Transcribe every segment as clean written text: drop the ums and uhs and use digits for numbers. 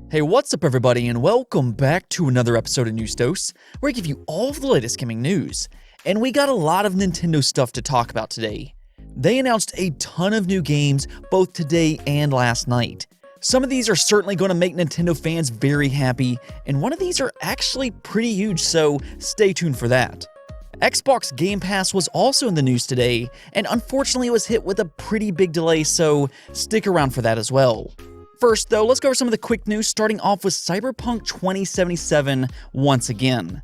Hey, what's up everybody, and welcome back to another episode of News Dose, where I give you all of the latest gaming news. And we got a lot of Nintendo stuff to talk about today. They announced a ton of new games both today and last night. Some of these are certainly going to make Nintendo fans very happy, and one of these are actually pretty huge, so stay tuned for that. Xbox Game Pass was also in the news today, and unfortunately it was hit with a pretty big delay, so stick around for that as well. First though, let's go over some of the quick news, starting off with CyberPunk 2077 once again.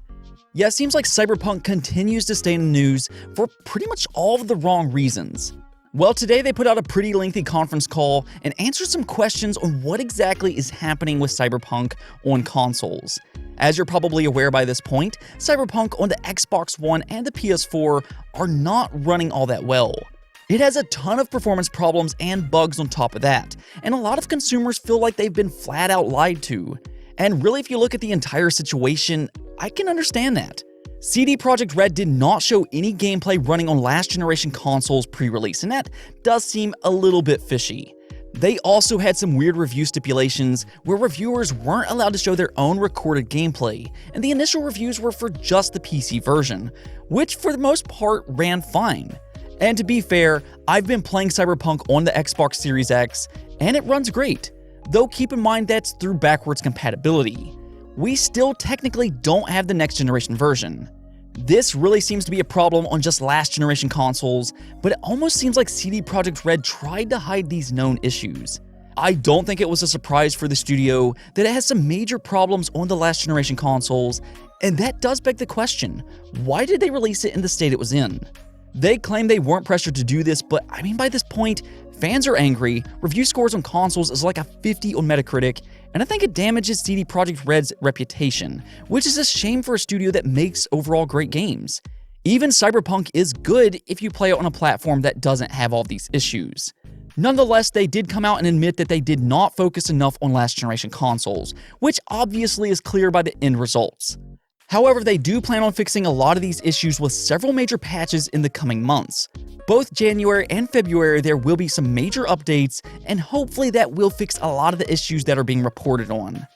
Yeah, it seems like CyberPunk continues to stay in the news for pretty much all of the wrong reasons. Well, today they put out a pretty lengthy conference call and answered some questions on what exactly is happening with CyberPunk on consoles. As you're probably aware by this point, CyberPunk on the Xbox One and the PS4 are not running all that well. It has a ton of performance problems and bugs on top of that, and a lot of consumers feel like they've been flat out lied to. And really, if you look at the entire situation, I can understand that. CD Projekt Red did not show any gameplay running on last generation consoles pre-release, and that does seem a little bit fishy. They also had some weird review stipulations where reviewers weren't allowed to show their own recorded gameplay, and the initial reviews were for just the PC version, which for the most part ran fine. And to be fair, I've been playing CyberPunk on the Xbox Series X, and it runs great, though keep in mind that's through backwards compatibility. We still technically don't have the next generation version. This really seems to be a problem on just last generation consoles, but it almost seems like CD Projekt Red tried to hide these known issues. I don't think it was a surprise for the studio that it has some major problems on the last generation consoles, and that does beg the question, why did they release it in the state it was in? They claim they weren't pressured to do this, but I mean by this point, fans are angry, review scores on consoles is like a 50 on Metacritic, and I think it damages CD Projekt Red's reputation, which is a shame for a studio that makes overall great games. Even CyberPunk is good if you play it on a platform that doesn't have all these issues. Nonetheless, they did come out and admit that they did not focus enough on last generation consoles, which obviously is clear by the end results. However, they do plan on fixing a lot of these issues with several major patches in the coming months. Both January and February there will be some major updates, and hopefully that will fix a lot of the issues that are being reported on.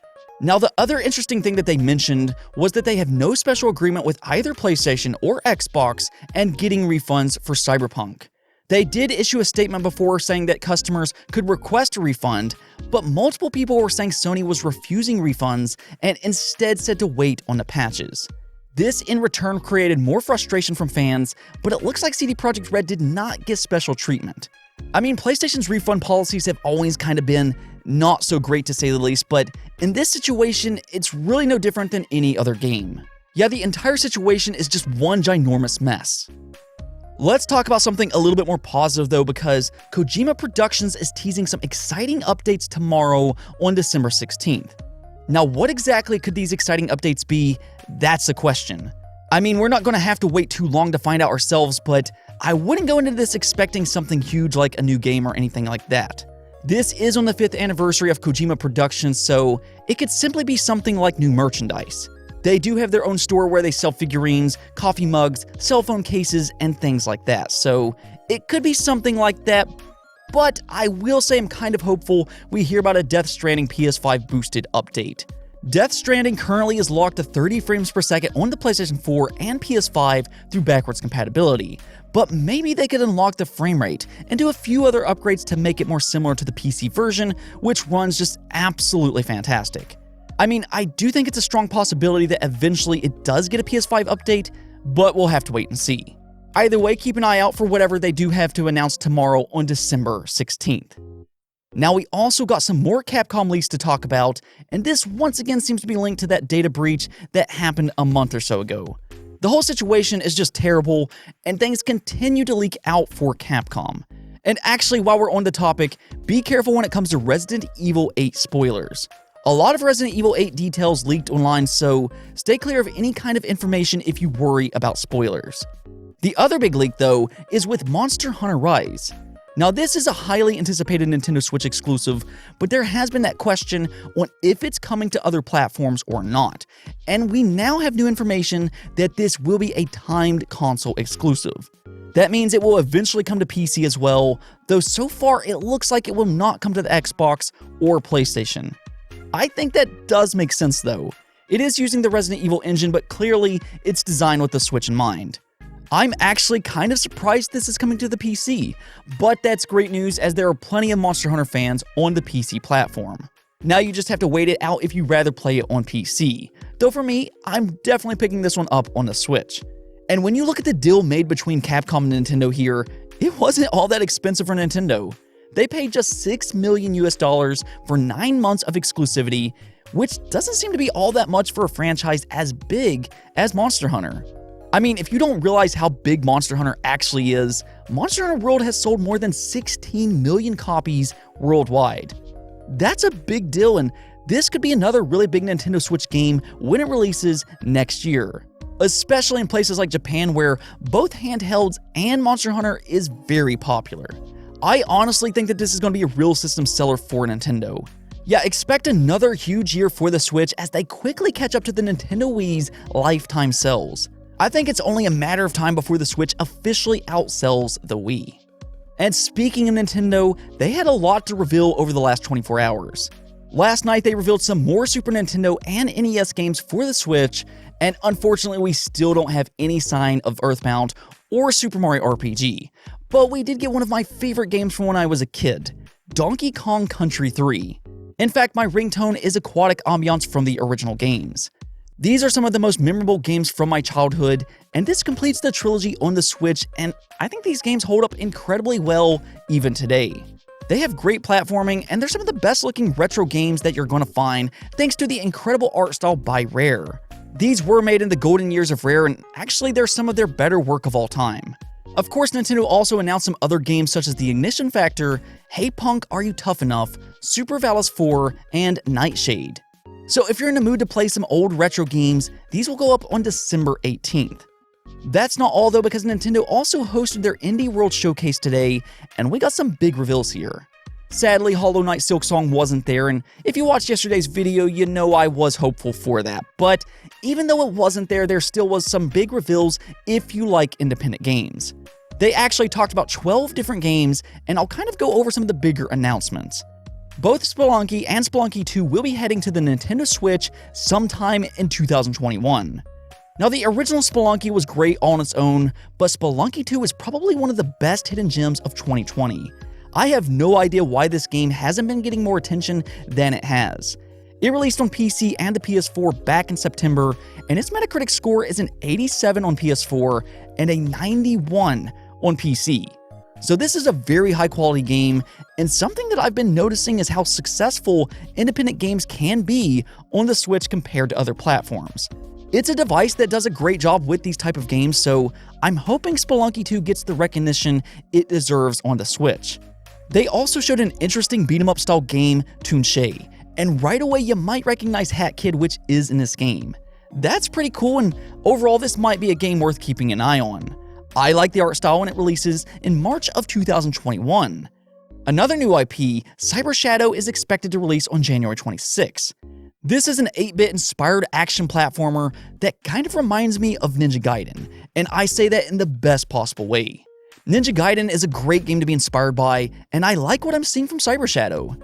Now, the other interesting thing that they mentioned was that they have no special agreement with either PlayStation or Xbox and getting refunds for CyberPunk. They did issue a statement before saying that customers could request a refund, but multiple people were saying Sony was refusing refunds and instead said to wait on the patches. This in return created more frustration from fans, but it looks like CD Projekt Red did not get special treatment. I mean, PlayStation's refund policies have always kind of been not so great to say the least, but in this situation, it's really no different than any other game. Yeah, the entire situation is just one ginormous mess. Let's talk about something a little bit more positive though, because Kojima Productions is teasing some exciting updates tomorrow on December 16th. Now, what exactly could these exciting updates be? That's the question. I mean, we're not going to have to wait too long to find out ourselves, but I wouldn't go into this expecting something huge like a new game or anything like that. This is on the 5th anniversary of Kojima Productions, so it could simply be something like new merchandise. They do have their own store where they sell figurines, coffee mugs, cell phone cases, and things like that, so it could be something like that, but I will say I'm kind of hopeful we hear about a Death Stranding PS5 boosted update. Death Stranding currently is locked to 30 frames per second on the PlayStation 4 and PS5 through backwards compatibility, but maybe they could unlock the frame rate and do a few other upgrades to make it more similar to the PC version, which runs just absolutely fantastic. I mean, I do think it's a strong possibility that eventually it does get a PS5 update, but we'll have to wait and see. Either way, keep an eye out for whatever they do have to announce tomorrow on December 16th. Now, we also got some more Capcom leaks to talk about, and this once again seems to be linked to that data breach that happened a month or so ago. The whole situation is just terrible, and things continue to leak out for Capcom. And actually, while we're on the topic, be careful when it comes to Resident Evil 8 spoilers. A lot of Resident Evil 8 details leaked online, so stay clear of any kind of information if you worry about spoilers. The other big leak, though, is with Monster Hunter Rise. Now, this is a highly anticipated Nintendo Switch exclusive, but there has been that question on if it's coming to other platforms or not, and we now have new information that this will be a timed console exclusive. That means it will eventually come to PC as well, though so far it looks like it will not come to the Xbox or PlayStation. I think that does make sense though. It is using the Resident Evil engine, but clearly it's designed with the Switch in mind. I'm actually kind of surprised this is coming to the PC, but that's great news as there are plenty of Monster Hunter fans on the PC platform. Now you just have to wait it out if you'd rather play it on PC. Though for me, I'm definitely picking this one up on the Switch. And when you look at the deal made between Capcom and Nintendo here, it wasn't all that expensive for Nintendo. They paid just $6 million for 9 months of exclusivity, which doesn't seem to be all that much for a franchise as big as Monster Hunter. I mean, if you don't realize how big Monster Hunter actually is, Monster Hunter World has sold more than 16 million copies worldwide. That's a big deal, and this could be another really big Nintendo Switch game when it releases next year, especially in places like Japan where both handhelds and Monster Hunter is very popular. I honestly think that this is going to be a real system seller for Nintendo. Yeah, expect another huge year for the Switch as they quickly catch up to the Nintendo Wii's lifetime sales. I think it's only a matter of time before the Switch officially outsells the Wii. And speaking of Nintendo, they had a lot to reveal over the last 24 hours. Last night they revealed some more Super Nintendo and NES games for the Switch, and unfortunately we still don't have any sign of Earthbound or Super Mario RPG. But we did get one of my favorite games from when I was a kid, Donkey Kong Country 3. In fact, my ringtone is aquatic ambiance from the original games. These are some of the most memorable games from my childhood, and this completes the trilogy on the Switch, and I think these games hold up incredibly well even today. They have great platforming, and they're some of the best looking retro games that you're going to find thanks to the incredible art style by Rare. These were made in the golden years of Rare, and actually they're some of their better work of all time. Of course, Nintendo also announced some other games such as The Ignition Factor, Hey Punk, Are You Tough Enough, Super Valis 4, and Nightshade. So if you're in the mood to play some old retro games, these will go up on December 18th. That's not all though, because Nintendo also hosted their Indie World Showcase today, and we got some big reveals here. Sadly, Hollow Knight Silksong wasn't there, and if you watched yesterday's video, you know I was hopeful for that. But even though it wasn't there, there still was some big reveals if you like independent games. They actually talked about 12 different games, and I'll kind of go over some of the bigger announcements. Both Spelunky and Spelunky 2 will be heading to the Nintendo Switch sometime in 2021. Now, the original Spelunky was great on its own, but Spelunky 2 is probably one of the best hidden gems of 2020. I have no idea why this game hasn't been getting more attention than it has. It released on PC and the PS4 back in September, and its Metacritic score is an 87 on PS4 and a 91 on PC. So this is a very high quality game, and something that I've been noticing is how successful independent games can be on the Switch compared to other platforms. It's a device that does a great job with these type of games, so I'm hoping Spelunky 2 gets the recognition it deserves on the Switch. They also showed an interesting beat-em-up style game, Toonshay, and right away you might recognize Hat Kid, which is in this game. That's pretty cool, and overall this might be a game worth keeping an eye on. I like the art style when it releases in March of 2021. Another new IP, Cyber Shadow, is expected to release on January 26. This is an 8-bit inspired action platformer that kind of reminds me of Ninja Gaiden, and I say that in the best possible way. Ninja Gaiden is a great game to be inspired by, and I like what I'm seeing from Cyber Shadow.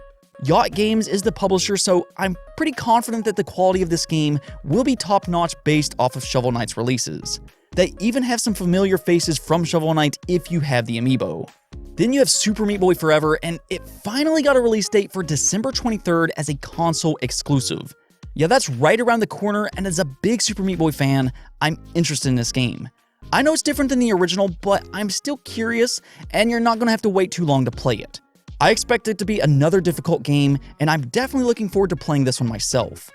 Yacht Games is the publisher, so I'm pretty confident that the quality of this game will be top-notch based off of Shovel Knight's releases. They even have some familiar faces from Shovel Knight if you have the amiibo. Then you have Super Meat Boy Forever, and it finally got a release date for December 23rd as a console exclusive. Yeah, that's right around the corner, and as a big Super Meat Boy fan, I'm interested in this game. I know it's different than the original, but I'm still curious, and you're not going to have to wait too long to play it. I expect it to be another difficult game, and I'm definitely looking forward to playing this one myself.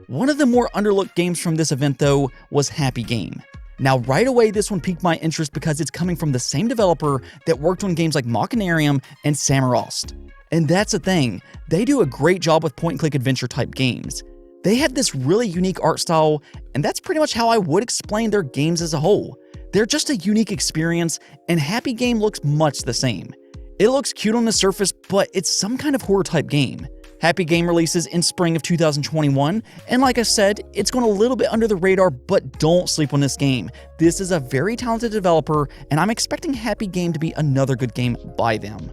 One of the more underlooked games from this event, though, was Happy Game. Now, right away, this one piqued my interest because it's coming from the same developer that worked on games like Machinarium and Samorost. And that's the thing, they do a great job with point-and-click adventure type games. They have this really unique art style, and that's pretty much how I would explain their games as a whole. They're just a unique experience, and Happy Game looks much the same. It looks cute on the surface, but it's some kind of horror type game. Happy Game releases in spring of 2021, and like I said, it's going a little bit under the radar, but don't sleep on this game. This is a very talented developer, and I'm expecting Happy Game to be another good game by them.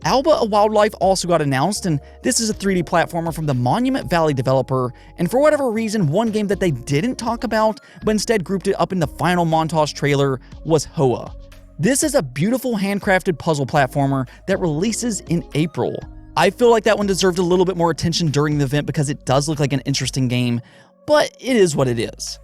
Alba a Wildlife also got announced, and this is a 3D platformer from the Monument Valley developer, and for whatever reason, one game that they didn't talk about, but instead grouped it up in the final montage trailer, was Hoa. This is a beautiful handcrafted puzzle platformer that releases in April. I feel like that one deserved a little bit more attention during the event because it does look like an interesting game, but it is what it is.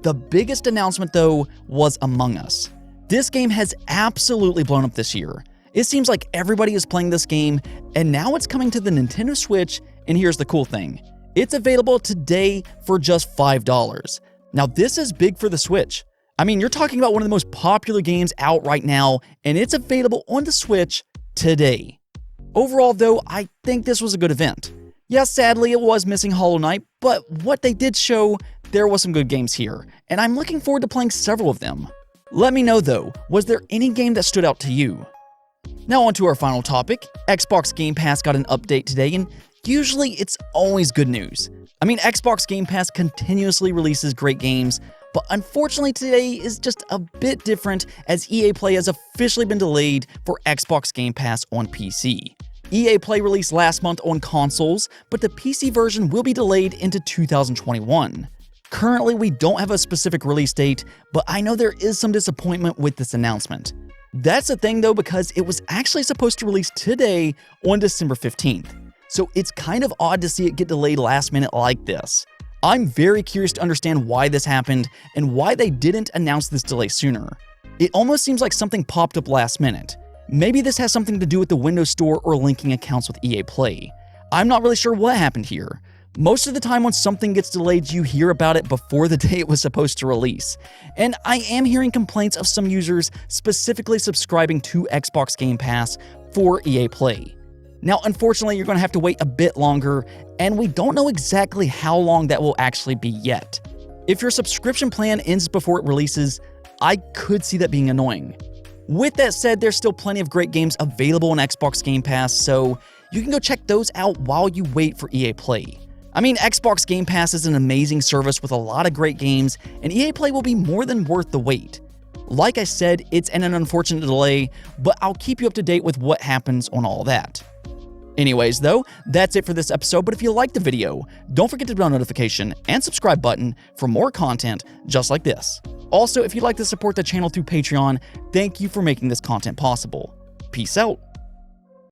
The biggest announcement though was Among Us. This game has absolutely blown up this year. It seems like everybody is playing this game, and now it's coming to the Nintendo Switch, and here's the cool thing. It's available today for just $5. Now this is big for the Switch. I mean, you're talking about one of the most popular games out right now, and it's available on the Switch today. Overall though, I think this was a good event. Yes, sadly it was missing Hollow Knight, but what they did show, there was some good games here, and I'm looking forward to playing several of them. Let me know though, was there any game that stood out to you? Now on to our final topic. Xbox Game Pass got an update today, and usually it's always good news. I mean, Xbox Game Pass continuously releases great games, but unfortunately today is just a bit different as EA Play has officially been delayed for Xbox Game Pass on PC. EA Play released last month on consoles, but the PC version will be delayed into 2021. Currently, we don't have a specific release date, but I know there is some disappointment with this announcement. That's the thing though, because it was actually supposed to release today on December 15th. So it's kind of odd to see it get delayed last minute like this. I'm very curious to understand why this happened and why they didn't announce this delay sooner. It almost seems like something popped up last minute. Maybe this has something to do with the Windows Store or linking accounts with EA Play. I'm not really sure what happened here. Most of the time when something gets delayed, you hear about it before the day it was supposed to release. And I am hearing complaints of some users specifically subscribing to Xbox Game Pass for EA Play. Now, unfortunately, you're going to have to wait a bit longer, and we don't know exactly how long that will actually be yet. If your subscription plan ends before it releases, I could see that being annoying. With that said, there's still plenty of great games available on Xbox Game Pass, so you can go check those out while you wait for EA Play. I mean, Xbox Game Pass is an amazing service with a lot of great games, and EA Play will be more than worth the wait. Like I said, it's an unfortunate delay, but I'll keep you up to date with what happens on all that. Anyways though, that's it for this episode, but if you liked the video, don't forget to hit the bell notification and subscribe button for more content just like this. Also, if you'd like to support the channel through Patreon, thank you for making this content possible. Peace out.